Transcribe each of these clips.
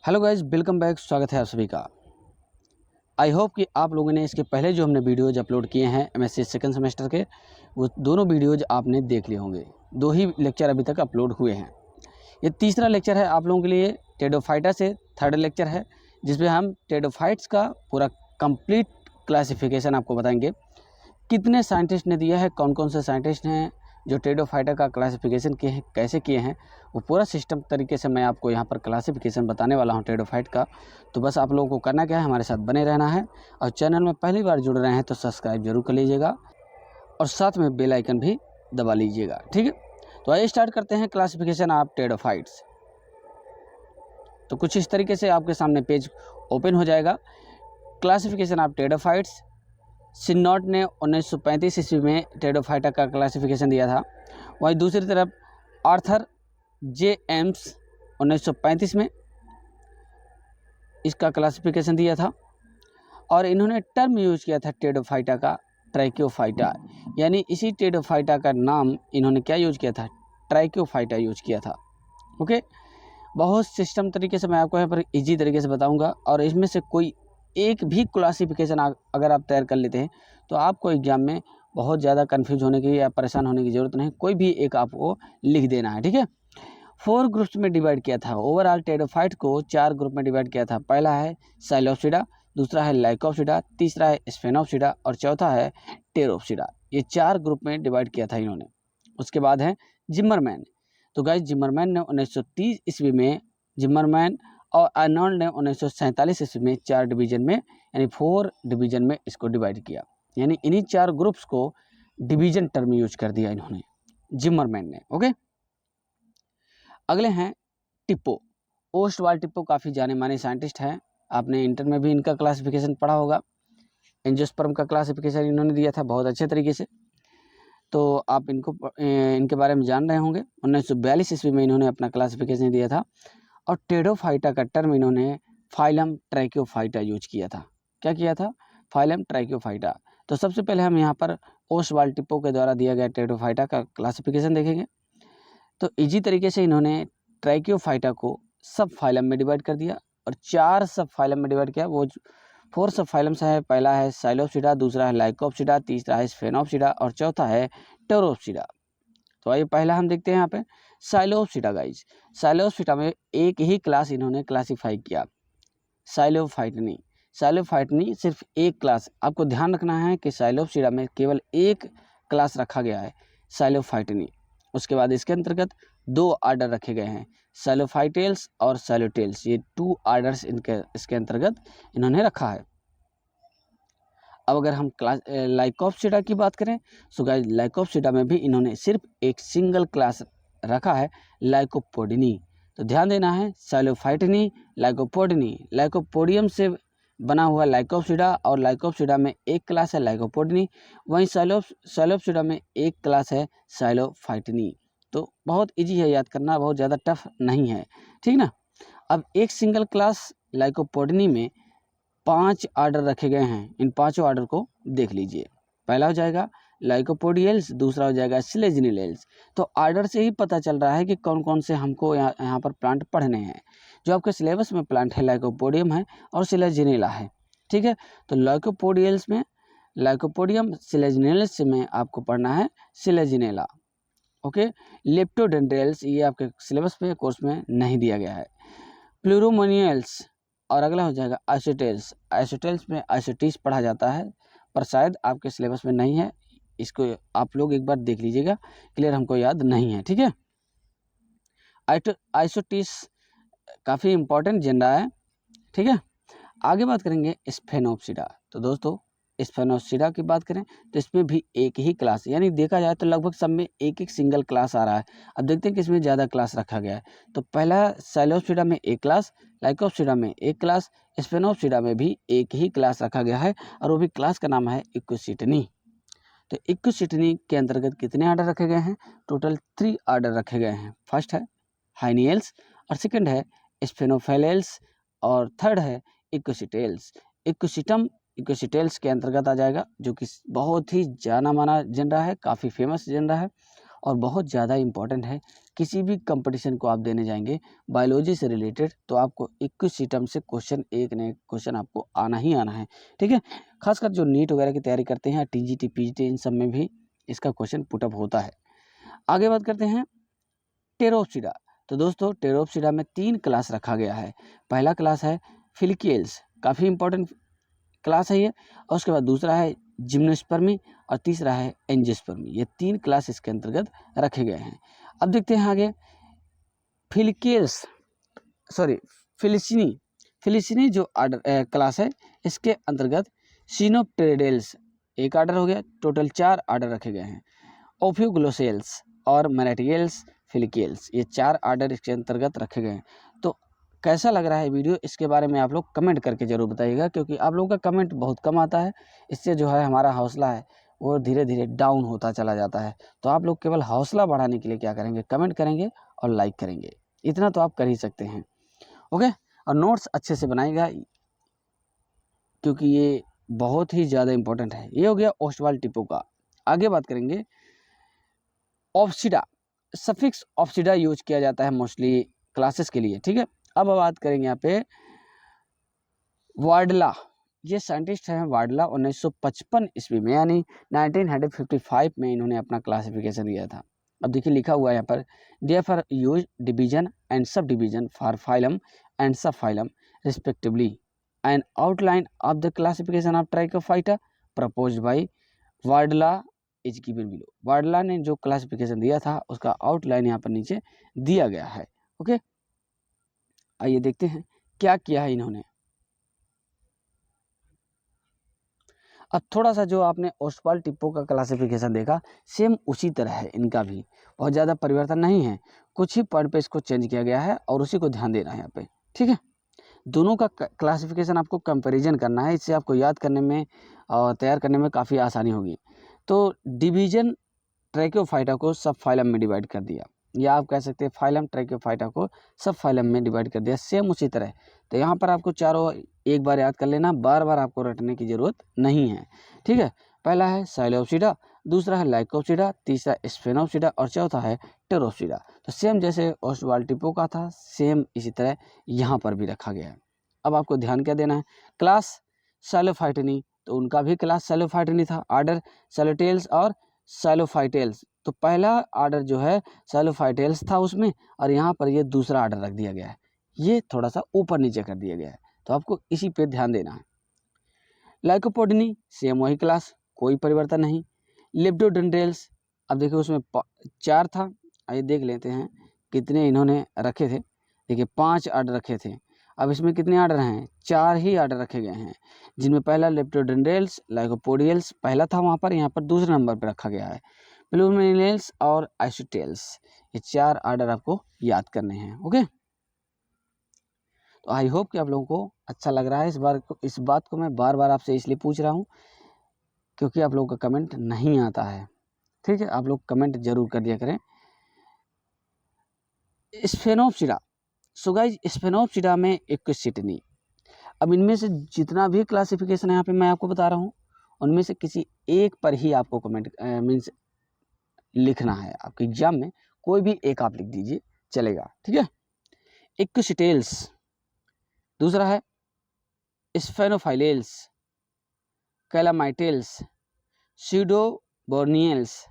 Hello guys, welcome back. स्वागत है आप सभी का। आई होप कि आप लोगों ने इसके पहले जो हमने वीडियोज अपलोड किए हैं एमएससी सेकंड सेमेस्टर के, वो दोनों वीडियोज आपने देख लिए होंगे। 2 ही लेक्चर अभी तक अपलोड हुए हैं। ये तीसरा लेक्चर है आप लोगों के लिए। टेडोफाइटा से थर्ड लेक्चर है, जिसमें हम टेडोफाइट्स का पूरा कंप्लीट क्लासिफिकेशन आपको बताएंगे। कितने साइंटिस्ट ने दिया है, कौन कौन से साइंटिस्ट हैं जो टेडोफाइटा का क्लासिफिकेशन किए हैं, कैसे किए हैं, वो पूरा सिस्टम तरीके से मैं आपको यहाँ पर क्लासिफिकेशन बताने वाला हूँ टेडोफाइट का। तो बस आप लोगों को करना क्या है, हमारे साथ बने रहना है। और चैनल में पहली बार जुड़ रहे हैं तो सब्सक्राइब जरूर कर लीजिएगा और साथ में बेल आइकन भी दबा लीजिएगा, ठीक है। तो आइए स्टार्ट करते हैं क्लासिफिकेशन ऑफ टेडोफाइट्स। तो कुछ इस तरीके से आपके सामने पेज ओपन हो जाएगा। क्लासिफिकेशन ऑफ टेडोफाइट्स, सिन्नॉट ने 1935 ईस्वी में टेडोफाइटा का क्लासिफिकेशन दिया था। वहीं दूसरी तरफ आर्थर जे एम्स 1935 में इसका क्लासिफिकेशन दिया था। और इन्होंने टर्म यूज किया था टेडोफाइटा का, ट्राइक्योफाइटा, यानी इसी टेडोफाइटा का नाम इन्होंने क्या यूज किया था, ट्राइक्योफाइटा यूज किया था। ओके, बहुत सिस्टम तरीके से मैं आपको यहाँ पर इजी तरीके से बताऊंगा। और इसमें से कोई एक भी क्लासिफिकेशन अगर आप तैयार कर लेते हैं तो आपको एग्जाम में बहुत ज़्यादा कंफ्यूज होने की या परेशान होने की ज़रूरत नहीं। कोई भी एक आपको लिख देना है, ठीक है। 4 ग्रुप्स में डिवाइड किया था। ओवरऑल टेडोफाइट को 4 ग्रुप में डिवाइड किया था। पहला है साइलोप्सिडा, दूसरा है लाइकोप्सिडा, तीसरा है स्फेनोप्सिडा और चौथा है टेरोप्सिडा। ये 4 ग्रुप में डिवाइड किया था इन्होंने। उसके बाद है जिम्मरमैन। तो गाइस, जिम्मरमैन ने 1930 ईस्वी में, जिम्मरमैन और आर्नोल्ड ने 1947 ईस्वी में 4 डिवीजन में, यानी 4 डिवीजन में इसको डिवाइड किया। यानी इन्हीं 4 ग्रुप्स को डिवीजन टर्म यूज कर दिया इन्होंने, जिम्मरमैन ने। ओके, अगले हैं टिप्पो। ओस्टवाल्ड टिप्पो काफ़ी जाने माने साइंटिस्ट हैं। आपने इंटर में भी इनका क्लासिफिकेशन पढ़ा होगा। एंजियोस्पर्म का क्लासिफिकेशन इन्होंने दिया था बहुत अच्छे तरीके से, तो आप इनके बारे में जान रहे होंगे। 1942 ईस्वी में इन्होंने अपना क्लासिफिकेशन दिया था। और टेडोफाइटा का टर्म इन्होंने फाइलम ट्राइक्योफाइटा यूज किया था। क्या किया था? फाइलम ट्राइक्योफाइटा। तो सबसे पहले हम यहाँ पर ओस्टवाल्ड टिप्पो के द्वारा दिया गया टेडोफाइटा का क्लासिफिकेशन देखेंगे। तो इजी तरीके से इन्होंने ट्राइक्योफाइटा को सब फाइलम में डिवाइड कर दिया और 4 सब फाइलम में डिवाइड किया। वो 4 सब फाइलम्स है। पहला है साइलोप्सिडा, दूसरा है लाइकोप्सिडा, तीसरा है स्फेनोप्सिडा और चौथा है टेरोप्सिडा। तो आइए पहला हम देखते हैं यहाँ पे साइलोप्सिडा। गाइज, साइलोप्सिडा में एक ही क्लास इन्होंने क्लासीफाई किया, साइलोफाइटनी। साइलोफाइटनी सिर्फ एक क्लास। आपको ध्यान रखना है कि साइलोप्सिडा में केवल एक क्लास रखा गया है, साइलोफाइटनी। उसके बाद इसके अंतर्गत 2 आर्डर रखे गए हैं, साइलोफाइटेल्स और साइलोटेल्स। ये 2 आर्डर्स इसके अंतर्गत इन्होंने रखा है। अब अगर हम लाइकोप्सिडा की बात करें तो गाइस, लाइकोप्सिडा में भी इन्होंने सिर्फ एक सिंगल क्लास रखा है, लाइकोपोडिनी। तो ध्यान देना है, साइलोफाइटनी, लाइकोपोडिनी। लाइकोपोडियम से बना हुआ लाइकोप्सिडा, और लाइकोप्सिडा में एक क्लास है लाइकोपोडिनी। वहीं साइलोप्सिडा में एक क्लास है साइलोफाइटनी। तो बहुत इजी है याद करना, बहुत ज़्यादा टफ नहीं है, ठीक ना। अब एक सिंगल क्लास लाइकोपोडिनी में 5 आर्डर रखे गए हैं। इन 5 आर्डर को देख लीजिए। पहला हो जाएगा लाइकोपोडियल्स, दूसरा हो जाएगा सिलेजिनिलेल्स। तो आर्डर से ही पता चल रहा है कि कौन कौन से हमको यहाँ पर प्लांट पढ़ने हैं। जो आपके सिलेबस में प्लांट है, लाइकोपोडियम है और सिलेजिनेला है, ठीक है। तो लाइकोपोडियल्स में लाइकोपोडियम, सिलेजिनेल्स में आपको पढ़ना है सिलेजिनेला। ओके, लेप्टोडेंड्रेल्स ये आपके सिलेबस में, कोर्स में नहीं दिया गया है। प्लूरोमोनियल्स, और अगला हो जाएगा आइसोटेल्स। आइसोटेल्स में आइसोटीस पढ़ा जाता है, पर शायद आपके सिलेबस में नहीं है। इसको आप लोग एक बार देख लीजिएगा, क्लियर, हमको याद नहीं है, ठीक है। आइसोटीस काफ़ी इंपॉर्टेंट जेंडा है, ठीक है। आगे बात करेंगे स्फेनोप्सिडा। तो दोस्तों, स्फेनोप्सिडा की बात करें तो इसमें भी एक ही क्लास, यानी देखा जाए तो लगभग सब में एक एक सिंगल क्लास आ रहा है। अब देखते हैं कि इसमें ज़्यादा क्लास रखा गया है। तो पहला साइलोप्सिडा में एक क्लास, लाइकोप्सिडा में एक क्लास, स्फेनोप्सिडा में भी एक ही क्लास रखा गया है, और वो भी क्लास का नाम है इक्विसिटनी। तो इक्विसिटनी के अंतर्गत कितने आर्डर रखे गए हैं? टोटल 3 आर्डर रखे गए हैं। फर्स्ट है हाइनियल्स, और सेकंड है स्फेनोफेलेल्स, और थर्ड है इक्विसिटेल्स। इक्विसिटेल्स के अंतर्गत आ जाएगा, जो कि बहुत ही जाना माना जेनरा है, काफ़ी फेमस जेनरा है। और बहुत ज़्यादा इम्पॉर्टेंट है। किसी भी कंपटीशन को आप देने जाएंगे बायोलॉजी से रिलेटेड तो आपको 21 सितंबर से क्वेश्चन एक न एक क्वेश्चन आपको आना ही आना है, ठीक है। खासकर जो नीट वगैरह की तैयारी करते हैं, टीजीटी पीजीटी इन सब में भी इसका क्वेश्चन पुटअप होता है। आगे बात करते हैं टेरोप्सिडा। तो दोस्तों टेरोप्सिडा में 3 क्लास रखा गया है। पहला क्लास है फिलिकेल्स, काफ़ी इंपॉर्टेंट क्लास है ये, और उसके बाद दूसरा है जिम्नोस्पर्मी और तीसरा है एंजियोस्पर्मी। ये 3 क्लास इसके अंतर्गत रखे गए हैं। अब देखते हैं आगे फिलिसिनी जो आर्डर क्लास है इसके अंतर्गत सिनोप्टेरिडेल्स एक आर्डर हो गया, टोटल 4 आर्डर रखे गए हैं। ओफ्यूग्लोसेल्स और मैनाटियल्स फिलिकेल्स ये 4 आर्डर इसके अंतर्गत रखे गए हैं। तो कैसा लग रहा है वीडियो, इसके बारे में आप लोग कमेंट करके ज़रूर बताइएगा, क्योंकि आप लोगों का कमेंट बहुत कम आता है। इससे जो है हमारा हौसला है वो धीरे धीरे डाउन होता चला जाता है। तो आप लोग केवल हौसला बढ़ाने के लिए क्या करेंगे, कमेंट करेंगे और लाइक करेंगे, इतना तो आप कर ही सकते हैं, ओके। और नोट्स अच्छे से बनाएगा क्योंकि ये बहुत ही ज़्यादा इंपॉर्टेंट है। ये हो गया ओस्वाल्ड टिपो का। आगे बात करेंगे ऑप्सिडा। सफिक्स ऑप्सिडा यूज किया जाता है मोस्टली क्लासेस के लिए, ठीक है। अब बात करेंगे यहाँ पे वार्डला। ये साइंटिस्ट हैं वार्डला, 1955 ईस्वी में यानी 1955 में इन्होंने अपना क्लासिफिकेशन दिया था। अब देखिए लिखा हुआ है यहाँ पर therefore use division and sub division for phylum and sub phylum respectively and outline of the classification of Tracheophyta proposed by Wardlaw is given below. Wardlaw ने जो क्लासिफिकेशन दिया था उसका आउटलाइन यहाँ पर नीचे दिया गया है, ओके। आइए देखते हैं क्या किया है इन्होंने। अब थोड़ा सा जो आपने ओस्वाल्ड टिपो का क्लासिफिकेशन देखा सेम उसी तरह है, इनका भी बहुत ज़्यादा परिवर्तन नहीं है, कुछ ही पॉइंट पे इसको चेंज किया गया है और उसी को ध्यान देना है यहाँ पे, ठीक है। दोनों का क्लासिफिकेशन आपको कंपैरिजन करना है, इससे आपको याद करने में और तैयार करने में काफ़ी आसानी होगी। तो डिवीजन ट्रैकियोफाइटा को सब फाइलम में डिवाइड कर दिया, या आप कह सकते हैं फाइलम ट्रैकियोफाइटा को सब फाइलम में डिवाइड कर दिया, सेम उसी तरह। तो यहाँ पर आपको चारों एक बार याद कर लेना, बार बार आपको रटने की ज़रूरत नहीं है, ठीक है। पहला है साइलोप्सिडा, दूसरा है लाइकोप्सिडा, तीसरा स्फेनोप्सिडा और चौथा है टेरोप्सिडा। तो सेम जैसे ओस्वाल्ड टिपो का था सेम इसी तरह यहाँ पर भी रखा गया है। अब आपको ध्यान क्या देना है, क्लास सैलोफाइटनी, तो उनका भी क्लास सैलोफाइटनी था, आर्डर सैलोटेल्स और सैलोफाइटेल्स। तो पहला आर्डर जो है सैलोफाइटेल्स था उसमें, और यहाँ पर ये दूसरा आर्डर रख दिया गया है, ये थोड़ा सा ऊपर नीचे कर दिया गया है, तो आपको इसी पे ध्यान देना है। लाइकोपोडनी सेम वही क्लास, कोई परिवर्तन नहीं। लेप्टोडेंड्रेल्स, अब देखिए उसमें 4 था, आइए देख लेते हैं कितने इन्होंने रखे थे। देखिए 5 आर्डर रखे थे, अब इसमें कितने आर्डर हैं, 4 ही आर्डर रखे गए हैं, जिनमें पहला लेप्टोडेंड्रेल्स लाइकोपोडियल्स पहला था वहाँ पर, यहाँ पर दूसरे नंबर पर रखा गया है। प्लूमेनियल्स और आइसोटेल्स, ये 4 आर्डर आपको याद करने हैं, ओके। तो आई होप कि आप लोगों को अच्छा लग रहा है। इस बात को मैं बार बार आपसे इसलिए पूछ रहा हूँ क्योंकि आप लोगों का कमेंट नहीं आता है, ठीक है। आप लोग कमेंट जरूर कर दिया करें। स्फेनोप्सिडा, सो गाइस स्फेनोप्सिडा में एक्विसिटनी। अब इनमें से जितना भी क्लासिफिकेशन है यहाँ पे मैं आपको बता रहा हूँ, उनमें से किसी एक पर ही आपको कमेंट मीन्स लिखना है। आपके एग्जाम में कोई भी एक आप लिख दीजिए चलेगा, ठीक है। एक्विसिटेल्स, दूसरा है स्फेनोफाइलेल्स, कैलामाइटेल्स, स्यूडोबोर्नियल्स,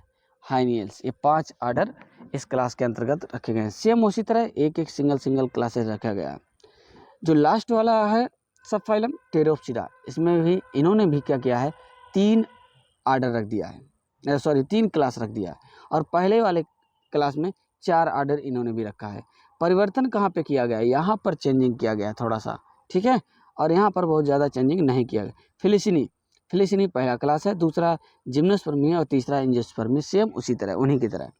हाइनियल्स, ये 5 आर्डर इस क्लास के अंतर्गत रखे गए हैं। सेम उसी तरह एक एक सिंगल क्लासेस रखा गया है। जो लास्ट वाला है सब फाइलम टेरोप्सिडा, इसमें भी इन्होंने भी क्या किया है, 3 आर्डर रख दिया है, 3 क्लास रख दिया है, और पहले वाले क्लास में 4 आर्डर इन्होंने भी रखा है। परिवर्तन कहाँ पे किया गया है, यहाँ पर चेंजिंग किया गया है थोड़ा सा, ठीक है, और यहाँ पर बहुत ज़्यादा चेंजिंग नहीं किया गया। फिलिसिनी पहला क्लास है, दूसरा जिम्नोस्पर्मी है और तीसरा एंजियोस्पर्मी, सेम उसी तरह उन्हीं की तरह,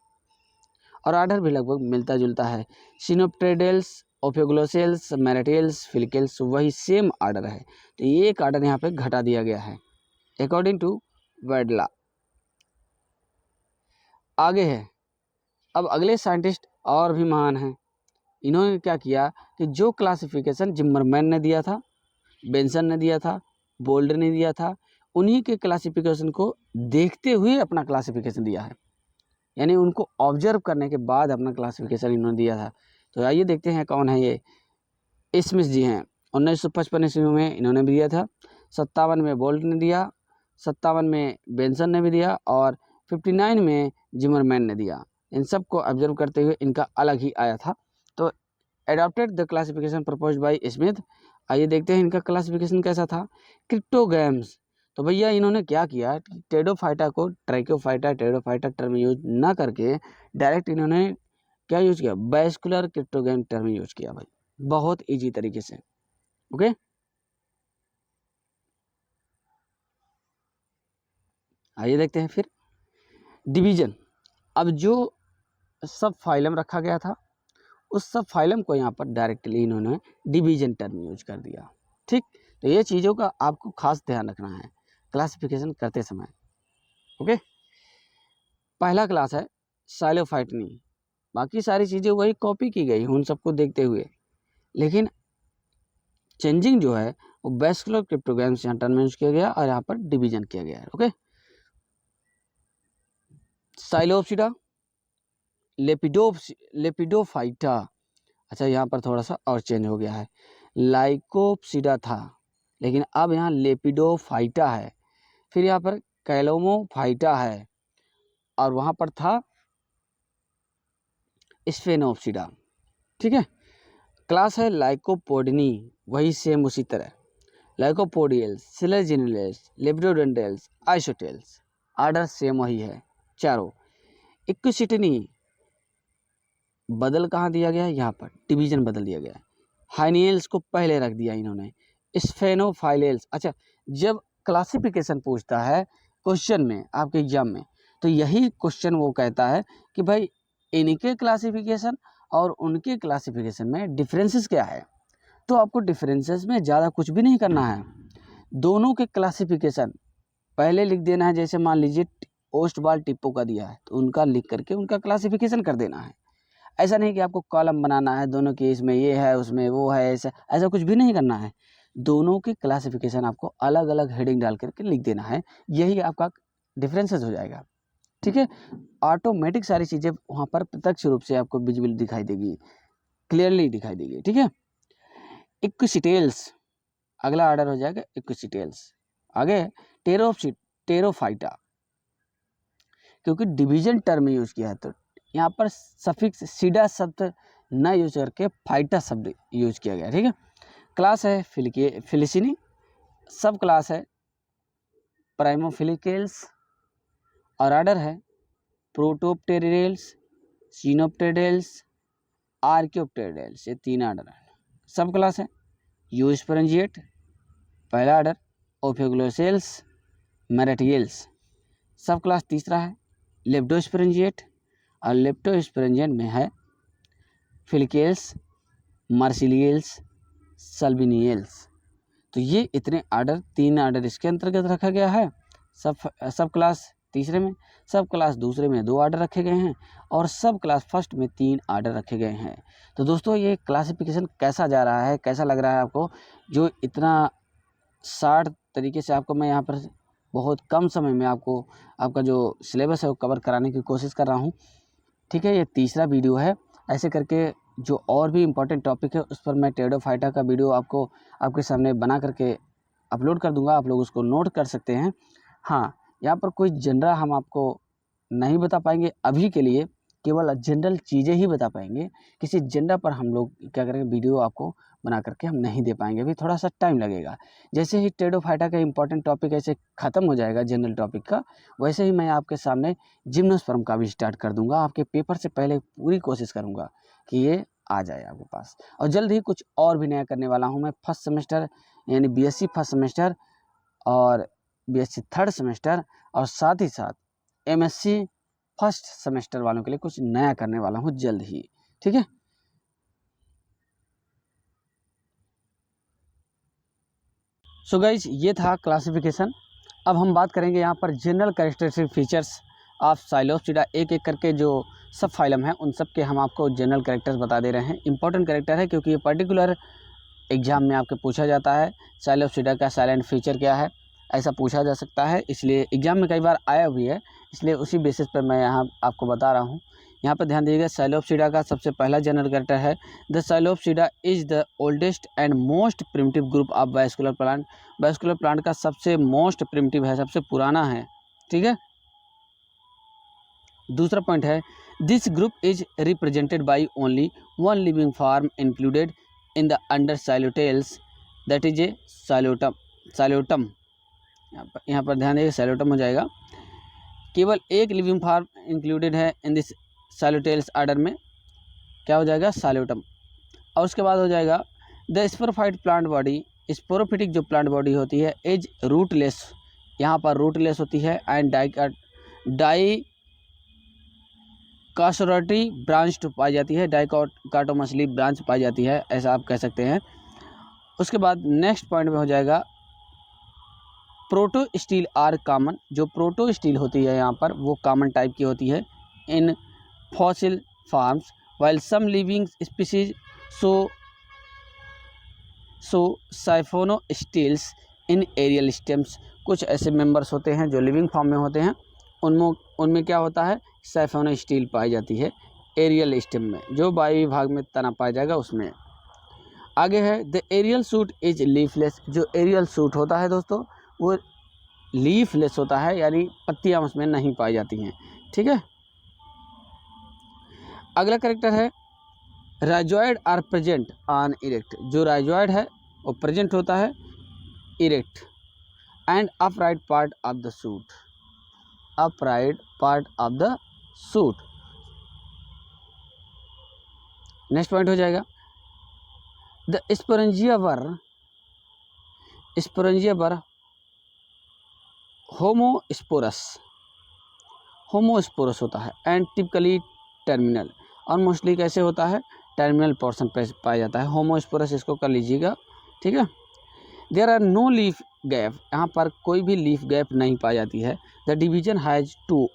और आर्डर भी लगभग मिलता जुलता है। सिनोप्टेडेल्स, ओफियोग्लोसेल्स, मैनाटियल्स, फिलिकेल्स वही सेम आर्डर है, तो ये एक आर्डर यहाँ पे घटा दिया गया है अकॉर्डिंग टू वार्डला। आगे है, अब अगले साइंटिस्ट और भी महान हैं। इन्होंने क्या किया कि जो क्लासिफिकेशन जिम्मरमैन ने दिया था, बेंसन ने दिया था, बोल्डर ने दिया था, उन्हीं के क्लासिफिकेशन को देखते हुए अपना क्लासिफिकेशन दिया है। यानी उनको ऑब्जर्व करने के बाद अपना क्लासिफिकेशन इन्होंने दिया था। तो आइए देखते हैं कौन है ये। स्मिथ जी हैं, 1955 ईस्वी में इन्होंने भी दिया था, 57 में बोल्ट ने दिया, 57 में बेंसन ने भी दिया और 59 में जिमरमैन ने दिया। इन सब को ऑब्जर्व करते हुए इनका अलग ही आया था। तो adopted the classification proposed by Smith. आइए देखते हैं इनका क्लासिफिकेशन कैसा था। क्रिप्टोग्राम्स, तो भैया इन्होंने क्या किया, टेडोफाइटा को ट्रैकियोफाइटा टेडोफाइटा टर्म यूज ना करके डायरेक्ट इन्होंने क्या यूज किया, वैस्कुलर क्रिप्टोग्राम टर्म यूज किया भाई, बहुत इजी तरीके से। ओके, आइए देखते हैं फिर डिवीजन। अब जो सब फाइलम रखा गया था उस सब फाइलम को यहाँ पर डायरेक्टली इन्होंने डिवीजन टर्म यूज कर दिया। ठीक, तो ये चीज़ों का आपको खास ध्यान रखना है क्लासिफिकेशन करते समय। ओके, पहला क्लास है साइलोफाइटनी, बाकी सारी चीज़ें वही कॉपी की गई उन सबको देखते हुए, लेकिन चेंजिंग जो है वो वैस्कुलर क्रिप्टोग्राम्स यहाँ टर्म यूज किया गया और यहाँ पर डिवीजन किया गया है। ओके, साइलोप्सिडा, लेपिडोफाइटा, अच्छा यहाँ पर थोड़ा सा और चेंज हो गया है, लाइकोप्सिडा था लेकिन अब यहाँ लेपिडोफाइटा है। फिर यहाँ पर कैलोमोफाइटा है और वहाँ पर था स्फेनोप्सिडा। ठीक है, क्लास है लाइकोपोडनी, वही सेम उसी तरह, लाइकोपोडियल्स, सिलेजिनलेस, लेब्रोडेंड्रल्स, आइसोटेल्स, आर्डर सेम वही है चारों। इक्विसिटनी बदल कहाँ दिया गया है, यहाँ पर डिवीजन बदल दिया गया है, हाइनियल्स को पहले रख दिया इन्होंने, स्फेनोफाइलेल्स। अच्छा, जब क्लासिफिकेशन पूछता है क्वेश्चन में आपके एग्जाम में, तो यही क्वेश्चन वो कहता है कि भाई इनके क्लासिफिकेशन और उनके क्लासिफिकेशन में डिफरेंसेस क्या है। तो आपको डिफरेंसेस में ज़्यादा कुछ भी नहीं करना है, दोनों के क्लासिफिकेशन पहले लिख देना है। जैसे मान लीजिए ओस्टवाल टिप्पो का दिया है तो उनका लिख करके उनका क्लासिफिकेशन कर देना है। ऐसा नहीं कि आपको कॉलम बनाना है दोनों के, इसमें ये है उसमें वो है, ऐसा कुछ भी नहीं करना है। दोनों के क्लासिफिकेशन आपको अलग अलग हेडिंग डाल करके लिख देना है, यही आपका डिफरेंसेस हो जाएगा। ठीक है, ऑटोमेटिक सारी चीज़ें वहाँ पर प्रत्यक्ष रूप से आपको विजिबल दिखाई देगी, क्लियरली दिखाई देगी। ठीक है, इक्विसिटेल्स अगला ऑर्डर हो जाएगा, इक्विसिटेल्स। आगे टेरोफाइटा, क्योंकि डिवीजन टर्म यूज किया है तो यहाँ पर सफिक्स सीडा शब्द न यूज करके फाइटा शब्द यूज किया गया। ठीक है, क्लास है फिलिसिनी, सब क्लास है प्राइमोफिलिकेल्स और आर्डर है प्रोटोप्टेरिडेल्स, सिनोप्टेरिडेल्स, आर्कियोप्टेरिडेल्स, ये 3 आर्डर है। सब क्लास है यूस्पेरेंजिएट पहला आर्डर, ओफियोग्लोसेल्स, मेरेटियल्स। सब क्लास तीसरा है लेप्टोस्पेरेंजिएट और लेप्टोस्पेरेंजिएट में है फिलिकेल्स, मार्सिलियल्स, सल्बिनियल्स। तो ये इतने आर्डर 3 आर्डर इसके अंतर्गत रखा गया है। सब क्लास तीसरे में, सब क्लास दूसरे में 2 आर्डर रखे गए हैं और सब क्लास फर्स्ट में 3 आर्डर रखे गए हैं। तो दोस्तों ये क्लासिफिकेशन कैसा जा रहा है, कैसा लग रहा है आपको, जो इतना शार्ट तरीके से आपको मैं यहाँ पर बहुत कम समय में आपको आपका जो सिलेबस है वो कवर कराने की कोशिश कर रहा हूँ। ठीक है, ये तीसरा वीडियो है। ऐसे करके जो और भी इम्पोर्टेंट टॉपिक है उस पर मैं टेडोफाइटा का वीडियो आपको आपके सामने बना करके अपलोड कर दूंगा, आप लोग उसको नोट कर सकते हैं। हाँ, यहाँ पर कोई जनरल हम आपको नहीं बता पाएंगे अभी के लिए, केवल जनरल चीज़ें ही बता पाएंगे। किसी जनरल पर हम लोग क्या करेंगे, वीडियो आपको बना करके हम नहीं दे पाएंगे, अभी थोड़ा सा टाइम लगेगा। जैसे ही टेडोफाइटा का इंपॉर्टेंट टॉपिक ऐसे ख़त्म हो जाएगा जनरल टॉपिक का, वैसे ही मैं आपके सामने जिम्नोस्पर्म का भी स्टार्ट कर दूंगा। आपके पेपर से पहले पूरी कोशिश करूँगा कि ये आ जाए आपके पास। और जल्द ही कुछ और भी नया करने वाला हूँ मैं। फर्स्ट सेमेस्टर यानी बीएससी फर्स्ट सेमेस्टर और बीएससी थर्ड सेमेस्टर और साथ ही साथ एमएससी फर्स्ट सेमेस्टर वालों के लिए कुछ नया करने वाला हूँ जल्द ही। ठीक है, सो गाइज ये था क्लासिफिकेशन। अब हम बात करेंगे यहाँ पर जनरल कैरेक्टरिस्टिक फीचर्स ऑफ साइलोप्सिडा। एक एक करके जो सब फाइलम है उन सब के हम आपको जनरल कैरेक्टर्स बता दे रहे हैं। इंपॉर्टेंट कैरेक्टर है क्योंकि ये पर्टिकुलर एग्जाम में आपके पूछा जाता है। साइलोप्सिडा का साइलेंट फीचर क्या है, ऐसा पूछा जा सकता है, इसलिए एग्जाम में कई बार आया भी है, इसलिए उसी बेसिस पर मैं यहाँ आपको बता रहा हूँ। यहाँ पर ध्यान दीजिएगा, साइलोपसीडा का सबसे पहला जनरल कैरेक्टर है the Psilopsida is the oldest and most primitive group of vascular plant. Vascular plant का सबसे मोस्ट प्रिमिटिव है, सबसे पुराना है, ठीक है। दूसरा पॉइंट है this group is represented by only one living form included in the under Psilotales, that is a Psilotum. यहाँ पर ध्यान दीजिए, साइलोटम हो जाएगा। केवल एक लिविंग फॉर्म इंक्लूडेड है इन दिस साइलोटेल्स आर्डर में, क्या हो जाएगा, साइलोटम। और उसके बाद हो जाएगा the sporophyte plant body, sporophytic जो प्लांट बॉडी होती है इज रूटलेस, यहाँ पर रूटलेस होती है, एंड डाइकाटोमसली ब्रांच पाई जाती है, डाइकाटोमसली ब्रांच पाई जाती है, ऐसा आप कह सकते हैं। उसके बाद नेक्स्ट पॉइंट में हो जाएगा प्रोटो स्टील आर कॉमन, जो प्रोटो स्टील होती है यहाँ पर वो कॉमन टाइप की होती है in fossil forms, while some living species so siphonosteles in aerial stems. कुछ ऐसे मेंबर्स होते हैं जो लिविंग फॉर्म में होते हैं, उनमें क्या होता है, साइफोनो स्टील पाई जाती है एरियल स्टेम में, जो वायु विभाग में तना पाया जाएगा उसमें। आगे है the aerial shoot is leafless, जो एरियल सूट होता है दोस्तों वो लीफलेस होता है, यानी पत्तियां उसमें नहीं पाई जाती हैं, ठीक है। अगला कैरेक्टर है rhizoid are present on erect, जो राइजॉइड है वो प्रेजेंट होता है erect and upright part of the shoot, upright part of the shoot. Next point हो जाएगा द स्पोरेंजिया वर होमोस्पोरस होता है एंड टिपिकली टर्मिनल, और मोस्टली कैसे होता है, टर्मिनल पोर्शन पे पाया जाता है। होमोस्पोरस इसको कर लीजिएगा, ठीक है। There are no leaf gap, यहाँ पर कोई भी लीफ गैप नहीं पाई जाती है। द डिवीजन हैज़ 2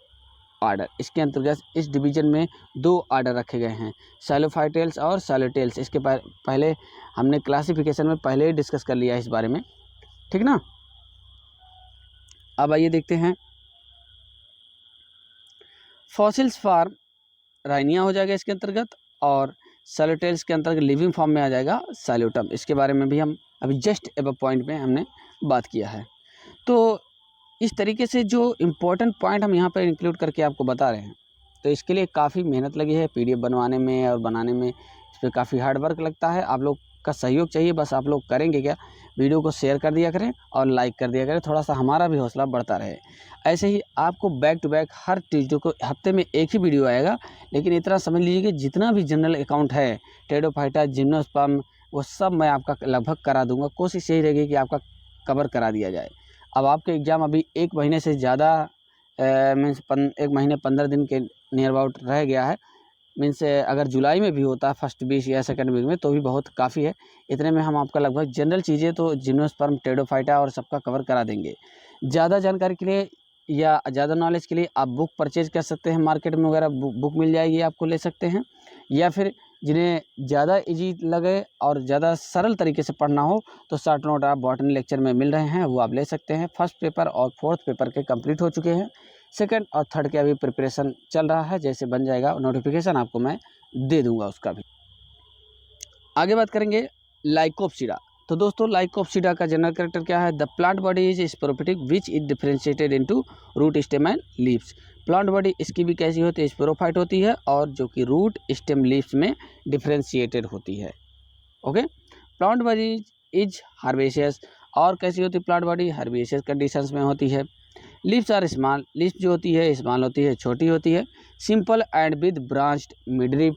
आर्डर, इसके अंतर्गत इस डिवीजन में 2 आर्डर रखे गए हैं, साइलोफाइटेल्स और साइलोटेल्स। इसके पहले हमने क्लासिफिकेशन में पहले ही डिस्कस कर लिया है इस बारे में, ठीक ना। अब आइए देखते हैं फॉसिल्स फार्म राइनिया हो जाएगा इसके अंतर्गत, और साइलोटेल्स के अंतर्गत लिविंग फॉर्म में आ जाएगा साइलोटम। इसके बारे में भी हम अभी जस्ट एबव पॉइंट में हमने बात किया है। तो इस तरीके से जो इम्पोर्टेंट पॉइंट हम यहाँ पर इंक्लूड करके आपको बता रहे हैं, तो इसके लिए काफ़ी मेहनत लगी है PDF बनवाने में और बनाने में, इस पर काफ़ी हार्ड वर्क लगता है। आप लोग का सहयोग चाहिए, बस आप लोग करेंगे क्या, वीडियो को शेयर कर दिया करें और लाइक कर दिया करें, थोड़ा सा हमारा भी हौसला बढ़ता रहे। ऐसे ही आपको बैक टू बैक हर ट्यूसडे को हफ्ते में एक ही वीडियो आएगा, लेकिन इतना समझ लीजिए कि जितना भी जनरल अकाउंट है, टेडोफाइटा, जिम्नोस्पर्म, वो सब मैं आपका लगभग करा दूंगा। कोशिश यही रहेगी कि आपका कवर करा दिया जाए। अब आपके एग्ज़ाम अभी 1 महीने से ज़्यादा मीन्स 1 महीने 15 दिन के नियर अबाउट रह गया है। मीन्स अगर जुलाई में भी होता है फर्स्ट वीक या सेकंड वीक में तो भी बहुत काफ़ी है। इतने में हम आपका लगभग जनरल चीज़ें तो जिम्नोस्पर्म, टेडोफाइटा और सबका कवर करा देंगे। ज़्यादा जानकारी के लिए या ज़्यादा नॉलेज के लिए आप बुक परचेज कर सकते हैं, मार्केट में वगैरह बुक मिल जाएगी, आपको ले सकते हैं। या फिर जिन्हें ज़्यादा इजी लगे और ज़्यादा सरल तरीके से पढ़ना हो तो शॉर्ट नोट आप बॉटनी लेक्चर में मिल रहे हैं, वो आप ले सकते हैं। फर्स्ट पेपर और 4th पेपर के कंप्लीट हो चुके हैं, 2nd और 3rd के अभी प्रिपरेशन चल रहा है। जैसे बन जाएगा नोटिफिकेशन आपको मैं दे दूंगा उसका भी। आगे बात करेंगे लाइकोप्सिडा। तो दोस्तों लाइकोप्सिडा का जनरल कैरेक्टर क्या है, the plant body is sporophytic which is differentiated into root, stem and leaves. Plant body इसकी भी कैसी होती है, स्पोरोफाइट होती है, और जो कि रूट, स्टेम, लीव्स में डिफरेंशिएटेड होती है। Okay, plant body is herbaceous, और कैसी होती है प्लांट बॉडी, हर्बेशियस कंडीशंस में होती है। लीव्स आर स्मॉल, लीव्स जो होती है स्मॉल होती है, छोटी होती है। Simple and with branched midrib,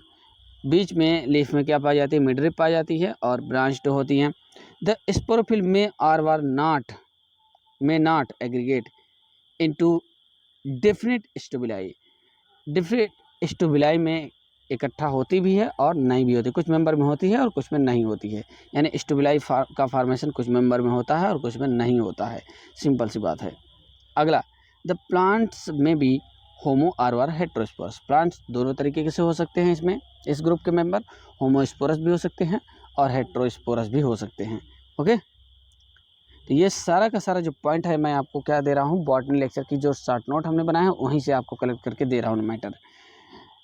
बीच में लीफ में क्या पाई जाती है, मिडरिप पाई जाती है और ब्रांच्ड होती हैं। द स्पोरोफिल में are were not aggregate into different strobili, different strobili में इकट्ठा होती भी है और नहीं भी होती, कुछ मेंबर में होती है और कुछ में नहीं होती है। यानी स्टोबिलाई का फॉर्मेशन कुछ मेंबर में होता है और कुछ में नहीं होता है, सिंपल सी बात है। अगला, द प्लांट्स में भी होमो आर हेट्रोस्पोरस, प्लांट्स दोनों तरीके से हो सकते हैं इसमें, इस ग्रुप के मेंबर होमोस्पोरस भी हो सकते हैं और हेट्रोस्पोरस भी हो सकते हैं। ओके, तो ये सारा का सारा जो पॉइंट है मैं आपको क्या दे रहा हूँ, बॉटनी लेक्चर की जो शॉर्ट नोट हमने बनाया है वहीं से आपको कलेक्ट करके दे रहा हूँ मैटर,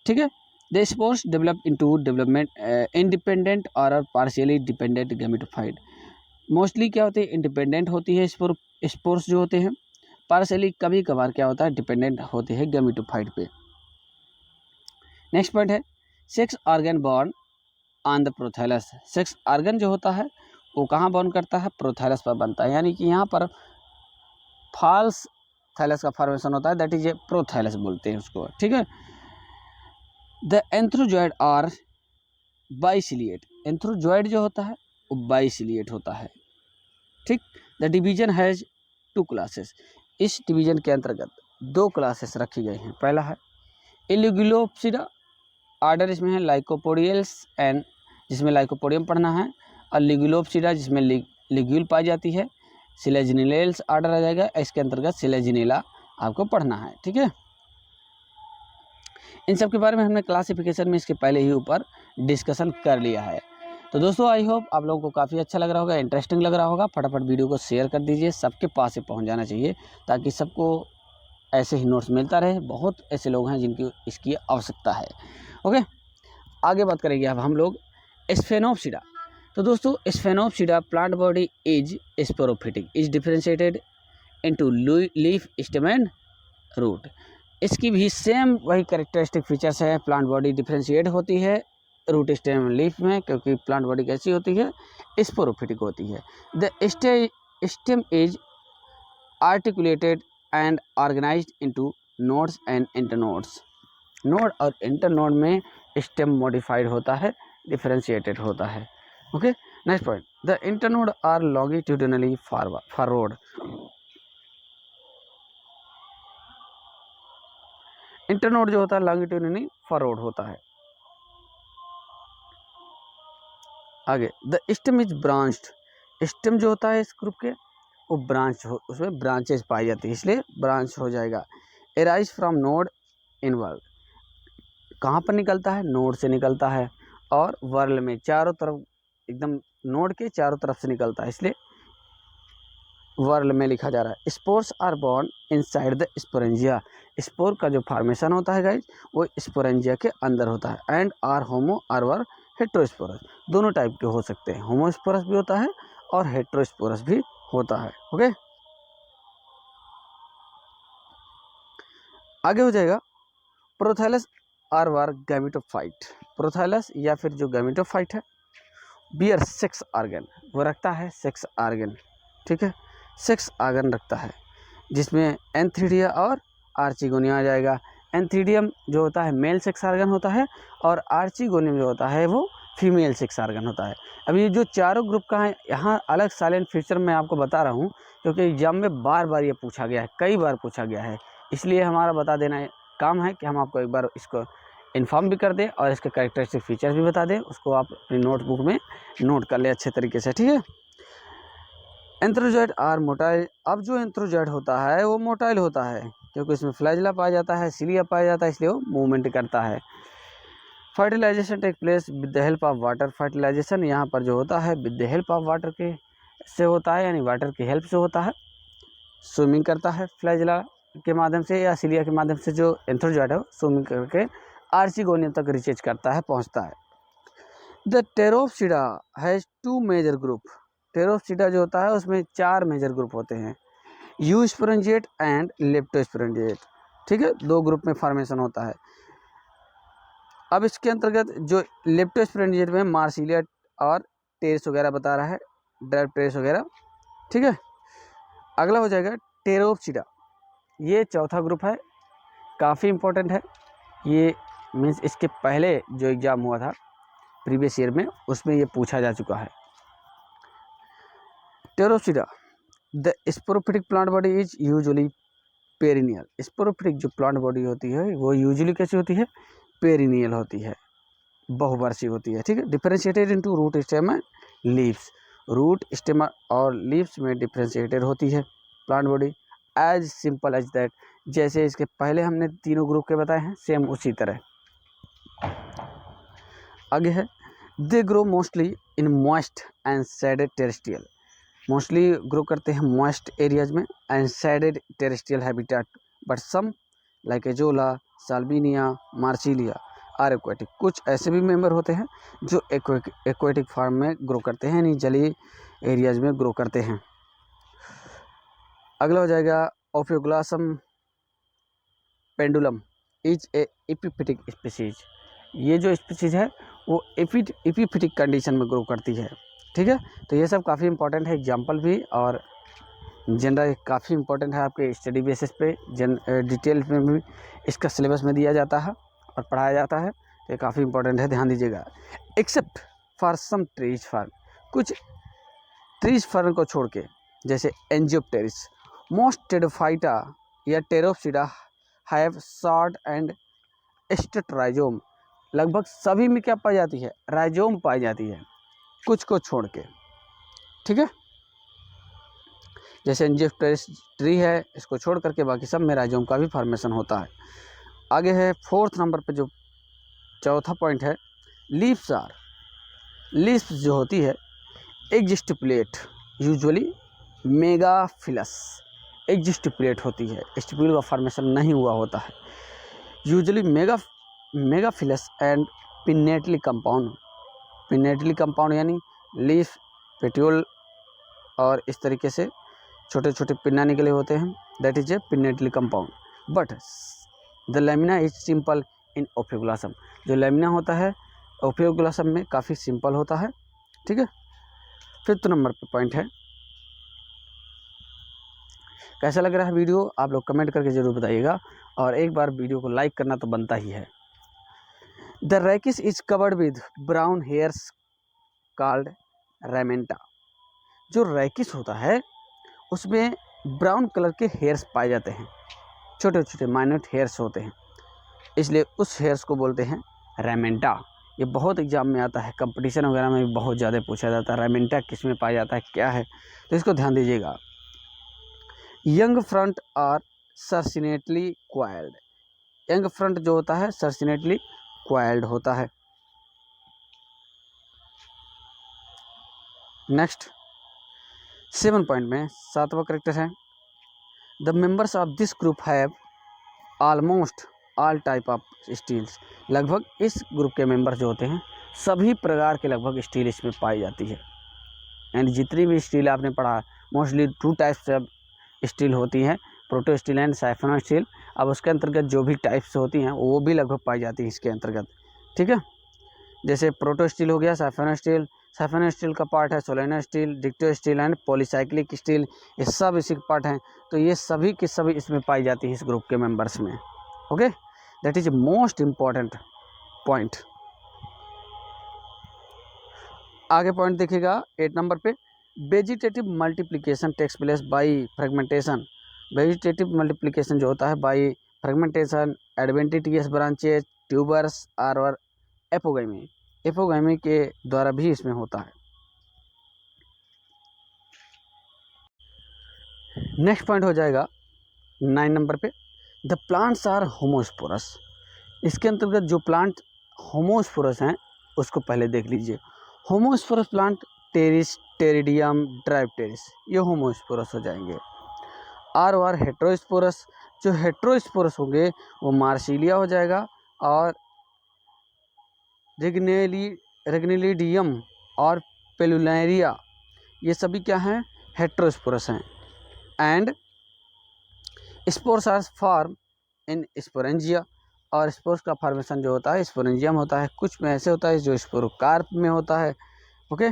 ठीक है। The spores develop into development independent और पार्शियली डिपेंडेंट गैमेटोफाइट। मोस्टली क्या होती है, इंडिपेंडेंट होती है स्पोर्स जो होते हैं, पार्शियली कभी कभार क्या होता है डिपेंडेंट होते हैं गैमेटोफाइट पे। नेक्स्ट पॉइंट है sex organ born on the prothallus. Sex organ जो होता है वो कहाँ बॉर्न करता है, प्रोथैलस पर बनता है, यानी कि यहाँ पर फॉल्स थैलस का फॉर्मेशन होता है, दैट इज ए प्रोथैलस बोलते हैं उसको, ठीक है। The antherozoid are biciliate. Antherozoid जो होता है वो बाइसिलिएट होता है, ठीक। The division has 2 classes. इस डिवीजन के अंतर्गत 2 क्लासेस रखी गई हैं। पहला है इलिगुलोप्सिडा, ऑर्डर इसमें है लाइकोपोडियल्स एंड जिसमें लाइकोपोडियम पढ़ना है, और लिगुलोप्सिडा जिसमें लिग्यूल पाई जाती है। सिलेजिनिलेल्स ऑर्डर आ जाएगा, इसके अंतर्गत सिलेजिनिला आपको पढ़ना है, ठीक है। इन सब के बारे में हमने क्लासिफिकेशन में इसके पहले ही ऊपर डिस्कशन कर लिया है। तो दोस्तों आई होप आप लोगों को काफ़ी अच्छा लग रहा होगा, इंटरेस्टिंग लग रहा होगा। फटाफट वीडियो को शेयर कर दीजिए, सबके पास से पहुंच जाना चाहिए ताकि सबको ऐसे ही नोट्स मिलता रहे। बहुत ऐसे लोग हैं जिनकी इसकी आवश्यकता है। ओके, आगे बात करेंगे अब हम लोग स्फेनोप्सिडा। तो दोस्तों Sphenopsida plant body is sporophytic, is differentiated into leaf, stem and root. इसकी भी सेम वही कैरेक्टरिस्टिक फीचर्स है। प्लांट बॉडी डिफरेंशिएट होती है रूट, स्टेम, लीफ में, क्योंकि प्लांट बॉडी कैसी होती है, स्पोरोफिटिक होती है। The stem is articulated and organized into nodes and internodes. Node और इंटरनोड में स्टेम मॉडिफाइड होता है, डिफरेंशिएटेड होता है। Okay, next point, the internode are longitudinally forward. Internode जो होता है लॉन्गिट्यूडिनली फॉरवर्ड होता है। आगे the stem is branched. Stem जो होता है इस ग्रुप के वो ब्रांच हो, उसमें ब्रांचेस पाई जाती है, इसलिए ब्रांच हो जाएगा। एराइज फ्रॉम नोड इनवर्ड, कहाँ पर निकलता है, नोड से निकलता है, और वर्ल में चारों तरफ एकदम नोड के चारों तरफ से निकलता है, इसलिए वर्ल में लिखा जा रहा है। Spores are borne inside the sporangia. Spore का जो फॉर्मेशन होता है गाइज वो स्पोरेंजिया के अंदर होता है। And are homo are were heterosporous, दोनों टाइप के हो सकते हैं, होमोस्पोरस भी होता है और हेट्रोस्पोरस भी होता है। ओके, आगे हो जाएगा prothallus are were gametophyte. Prothallus या फिर जो गैमेटोफाइट है बियर सेक्स ऑर्गन, वो रखता है सेक्स ऑर्गन, ठीक है, सेक्स ऑर्गन रखता है, जिसमें एंथ्रीडिया और आर्चिगोनिया आ जाएगा। एंथ्रीडियम जो होता है मेल सेक्स ऑर्गन होता है, और आर्चिगोनियम जो होता है वो फीमेल सेक्स ऑर्गन होता है। अब ये जो चारों ग्रुप का है, यहाँ अलग साइलेंट फीचर मैं आपको बता रहा हूँ क्योंकि एग्जाम में बार बार ये पूछा गया है, कई बार पूछा गया है, इसलिए हमारा बता देना काम है कि हम आपको एक बार इसको इन्फॉर्म भी कर दें और इसके कैरेक्टरिस्टिक फीचर्स भी बता दें, उसको आप अपनी नोटबुक में नोट कर ले अच्छे तरीके से, ठीक है। Antherozoid are motile. अब जो एंथ्रोजॉइड होता है वो मोटाइल होता है क्योंकि इसमें फ्लैजिला पाया जाता है, सिलिया पाया जाता है, इसलिए वो मूवमेंट करता है। Fertilization take place with the help of water. Fertilization यहाँ पर जो होता है with the help of water के से होता है, यानी वाटर की हेल्प से होता है। स्विमिंग करता है फ्लैजिला के माध्यम से या सिलिया के माध्यम से, जो एंथ्रोजॉइड है वो स्विमिंग करके आर्चिगोनियम तक रिचेज करता है, पहुँचता है। The pteropsida has 2 major group. Pteropsida जो होता है उसमें 4 मेजर ग्रुप होते हैं, यूस्पोरेंजिएट एंड लेप्टोस्पोरेंजिएट, ठीक है, 2 ग्रुप में फॉर्मेशन होता है। अब इसके अंतर्गत जो लेप्टोस्पोरेंजिएट में मार्सिलिया और टेरेस वगैरह बता रहा है, ड्राइव टेरेस वगैरह, ठीक है। अगला हो जाएगा टेरोप्सिडा, ये चौथा ग्रुप है, काफ़ी इंपॉर्टेंट है ये, मीन्स इसके पहले जो एग्ज़ाम हुआ था प्रीवियस ईयर में उसमें ये पूछा जा चुका है। Pteropsida the sporophytic plant body is usually perennial. Sporophytic जो प्लांट बॉडी होती है वो यूजुअली कैसी होती है, पेरिनियल होती है, बहुवर्षीय होती है, ठीक है। Differentiated into root, stem and leaves. Root, stem और लीव्स में डिफरेंशिएटेड होती है plant body, as simple as that, जैसे इसके पहले हमने तीनों ग्रुप के बताए हैं सेम उसी तरह। आगे है they grow mostly in moist and shaded terrestrial. Mostly grow करते हैं मॉइस्ट एरियाज में and shaded terrestrial habitat, but some like Azolla, Salvinia, Marsilea are aquatic. कुछ ऐसे भी मेंबर होते हैं जो एक्वेटिक फार्म में ग्रो करते हैं, यानी जलीय एरियाज में ग्रो करते हैं। अगला हो जाएगा Ophioglossum pendulum is a epiphytic species. ये जो स्पीसीज है वो एपिफिटिक कंडीशन में ग्रो करती है, ठीक है। तो ये सब काफ़ी इंपॉर्टेंट है, एग्जाम्पल भी और जनरल काफ़ी इंपॉर्टेंट है आपके स्टडी बेसिस पे, डिटेल में भी इसका सिलेबस में दिया जाता है और पढ़ाया जाता है, तो ये काफ़ी इंपॉर्टेंट है, ध्यान दीजिएगा। Except for some trees fern, कुछ ट्रीज फर्न को छोड़ के, जैसे एंजियोप्टेरिस, मोस्ट टेरोफाइटा या pteropsida have short and straight rhizome. लगभग सभी में क्या पाई जाती है? राइजोम पाई जाती है, कुछ को छोड़ के, ठीक है। जैसे एंजियोप्टेरिस ट्री है, इसको छोड़ करके बाकी सब में राइजोम का भी फॉर्मेशन होता है। आगे है 4th नंबर पे जो चौथा पॉइंट है, लीव्स आर, लीव्स जो होती है एक्जिस्टिपुलेट, यूजुअली मेगाफिलस एक्जिस्टिपुलेट होती है, स्टिपुल का फॉर्मेशन नहीं हुआ होता है, usually megaphyllous and pinnately compound. Pinnately compound यानी लीफ, पेट्यूल और इस तरीके से छोटे छोटे पिन्ना निकले होते हैं, that is a pinnately compound. But the lamina is simple in Ophioglossum, जो लेमिना होता है ओफियोग्लॉसम में काफ़ी सिंपल होता है, ठीक है। 5th नंबर पे पॉइंट है, कैसा लग रहा है वीडियो आप लोग कमेंट करके ज़रूर बताइएगा, और एक बार वीडियो को लाइक करना तो बनता ही है। The rachis is covered with brown hairs called रेमेंटा। जो रैकिस होता है उसमें ब्राउन कलर के हेयर्स पाए जाते हैं, छोटे छोटे माइन्यूट हेयर्स होते हैं, इसलिए उस हेयर्स को बोलते हैं रेमेंटा। ये बहुत एग्जाम में आता है, कंपटीशन वगैरह में भी बहुत ज़्यादा पूछा जाता है, रेमेंटा किस में पाया जाता है, क्या है, तो इसको ध्यान दीजिएगा। Young frond are circinately coiled, young frond जो होता है सर्सिनेटली क्वाइल्ड होता है। नेक्स्ट 7 पॉइंट में 7वां करेक्टर है, the members of this group have almost all type of steles. लगभग इस ग्रुप के मेंबर्स जो होते हैं सभी प्रकार के लगभग स्टील इसमें पाई जाती है, यानी जितनी भी स्टील आपने पढ़ा मोस्टली 2 टाइप्स ऑफ स्टील होती हैं, proto steel and siphon steel. अब उसके अंतर्गत जो भी टाइप्स होती हैं वो भी लगभग पाई जाती है इसके अंतर्गत, ठीक है। जैसे प्रोटो स्टील हो गया, साइफोन स्टील का पार्ट है solenostele, dictyostele and polycyclic stele, ये सब इसी के पार्ट हैं, तो ये सभी की सभी इसमें पाई जाती है इस ग्रुप के मेंबर्स में, okay. That is most important point. आगे पॉइंट देखिएगा 8 नंबर पे, vegetative multiplication takes place by fragmentation. Vegetative multiplication जो होता है by fragmentation, adventitious branches, tubers और एपोगामी के द्वारा भी इसमें होता है। नेक्स्ट पॉइंट हो जाएगा 9 नंबर पे, द प्लांट्स आर होमोस्पोरस। इसके अंतर्गत जो प्लांट होमोस्पोरस हैं उसको पहले देख लीजिए। होमोस्पोरस प्लांट टेरिस, टेरिडियम, ड्राइप्टेरिस, ये होमोस्पोरस हो जाएंगे। आर हेट्रोस्पोरस, जो हेट्रोस्पोरस होंगे वो मार्सिलिया हो जाएगा, और रेग्नेलिडियम और पेलुनेरिया ये सभी क्या हैं? हेट्रोस्पोरस हैं। And spores are form in sporangia, और स्पोर्स का फॉर्मेशन जो होता है स्पोरेंजियम होता है, कुछ में ऐसे होता है जो स्पोरोकार्प में होता है, ओके।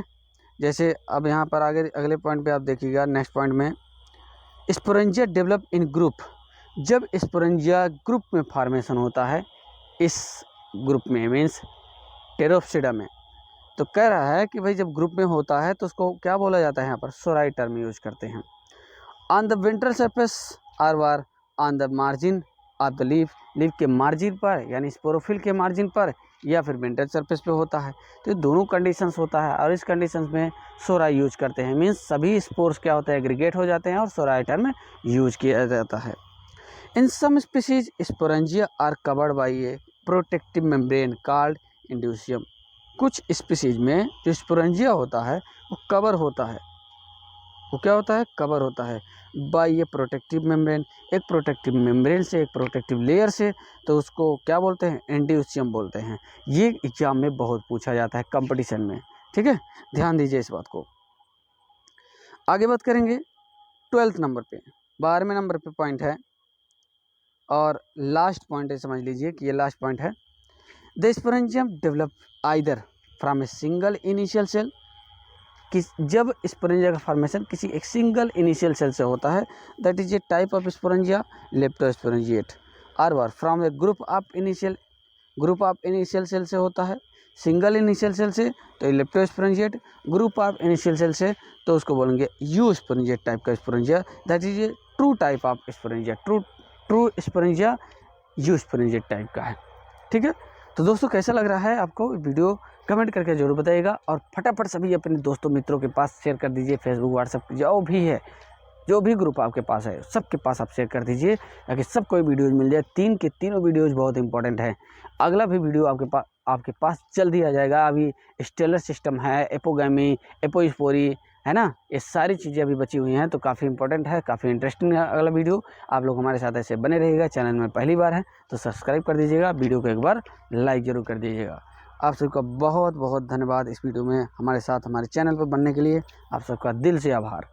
जैसे अब यहाँ पर आगे अगले पॉइंट पे आप देखिएगा, नेक्स्ट पॉइंट में, स्पोरेंजिया डेवलप इन ग्रुप। जब स्पोरेंजिया ग्रुप में फॉर्मेशन होता है इस ग्रुप में, मीन्स टेरोप्सिडा में, तो कह रहा है कि भाई जब ग्रुप में होता है तो उसको क्या बोला जाता है, यहाँ पर सोराई टर्म यूज करते हैं। On the ventral surface are or on the margin of the leaf, leaf के मार्जिन पर यानी स्पोरोफिल के मार्जिन पर, या फिर वेंट्रल सरफेस पे होता है, तो दोनों कंडीशंस होता है, और इस कंडीशंस में सोराई यूज करते हैं, मीन्स सभी स्पोर्स क्या होता है एग्रीगेट हो जाते हैं और सोराई टर्म यूज किया जाता है। In some species sporangia are covered by a protective membrane called indusium. कुछ स्पीसीज में जो स्पोरेंजिया होता है वो कवर होता है वो क्या होता है, कवर होता है बाय ये प्रोटेक्टिव मेम्ब्रेन, एक प्रोटेक्टिव मेम्ब्रेन से, एक प्रोटेक्टिव लेयर से, तो उसको क्या बोलते हैं, एंडोसियम बोलते हैं। ये एग्जाम में बहुत पूछा जाता है कंपटीशन में, ठीक है, ध्यान दीजिए इस बात को। आगे बात करेंगे 12th नंबर पे, 12वें नंबर पे पॉइंट है और लास्ट पॉइंट है, समझ लीजिए कि ये लास्ट पॉइंट है। The sporangium develop either from a single initial cell, कि जब स्पोरेंजिया का फॉर्मेशन किसी एक सिंगल इनिशियल सेल से होता है, that is a type of sporangia leptosporangiate, और from a group of initial cell से होता है, सिंगल इनिशियल सेल से तो leptosporangiate, group of initial cell से तो उसको बोलेंगे यू स्पोरेंजिएट टाइप का sporangia, that is a true type of sporangia, true sporangia eusporangiate type का है, ठीक है। तो दोस्तों कैसा लग रहा है आपको वीडियो, कमेंट करके जरूर बताइएगा, और फटाफट सभी अपने दोस्तों मित्रों के पास शेयर कर दीजिए, फेसबुक व्हाट्सएप जो भी है, जो भी ग्रुप आपके पास है सबके पास आप शेयर कर दीजिए, ताकि सबको वीडियोज़ मिल जाए। तीनों वीडियोज़ बहुत इंपॉर्टेंट है। अगला भी वीडियो आपके पास जल्द ही आ जाएगा। अभी स्टेलर सिस्टम है, एपोगैमी, एपोस्पोरी है ना, ये सारी चीज़ें अभी बची हुई हैं, तो काफ़ी इंपॉर्टेंट है, काफ़ी इंटरेस्टिंग है अगला वीडियो। आप लोग हमारे साथ ऐसे बने रहिएगा। चैनल में पहली बार है तो सब्सक्राइब कर दीजिएगा, वीडियो को एक बार लाइक ज़रूर कर दीजिएगा। आप सबका बहुत बहुत धन्यवाद इस वीडियो में हमारे साथ हमारे चैनल पर बनने के लिए, आप सबका दिल से आभार।